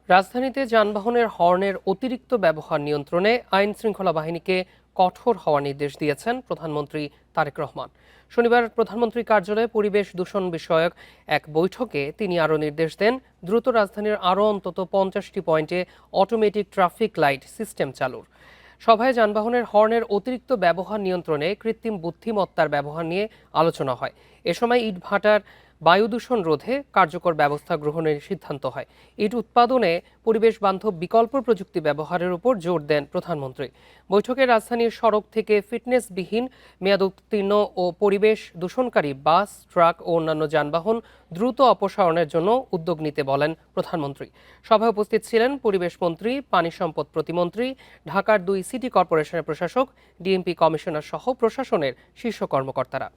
রাজধানীতে যানবাহনের হর্নের অতিরিক্ত ব্যবহার নিয়ন্ত্রণে আইন শৃঙ্খলা বাহিনীকে কঠোর হওয়ার নির্দেশ দিয়েছেন প্রধানমন্ত্রী তারেক রহমান। শনিবার প্রধানমন্ত্রী কার্যালয়ে পরিবেশ দূষণ বিষয়ক এক বৈঠকে তিনি আরও নির্দেশ দেন দ্রুত রাজধানীর আরও অন্তত 50টি পয়েন্টে অটোমেটিক ট্রাফিক লাইট সিস্টেম চালুর। সভায় যানবাহনের হর্নের অতিরিক্ত ব্যবহার নিয়ন্ত্রণে কৃত্রিম বুদ্ধিমত্তার ব্যবহার নিয়ে আলোচনা হয়। এ সময় ইটভাটার বায়ু দূষণ রোধে কার্যকর ব্যবস্থা গ্রহণের সিদ্ধান্ত হয়। ইট উৎপাদনে পরিবেশ বান্ধব বিকল্প প্রযুক্তি ব্যবহারের উপর জোর দেন প্রধানমন্ত্রী। বৈঠকে রাজধানীর সড়ক থেকে ফিটনেসবিহীন, মেয়াদোত্তীর্ণ ও পরিবেশ দূষণকারী বাস, ট্রাক ও অন্যান্য যানবাহন দ্রুত অপসারণের জন্য উদ্যোগ নিতে বলেন প্রধানমন্ত্রী। সভায় উপস্থিত ছিলেন পরিবেশ মন্ত্রী, পানি সম্পদ প্রতিমন্ত্রী, ঢাকার 2 সিটি কর্পোরেশনের প্রশাসক, ডিএমপি কমিশনার সহ প্রশাসনের শীর্ষ কর্মকর্তারা।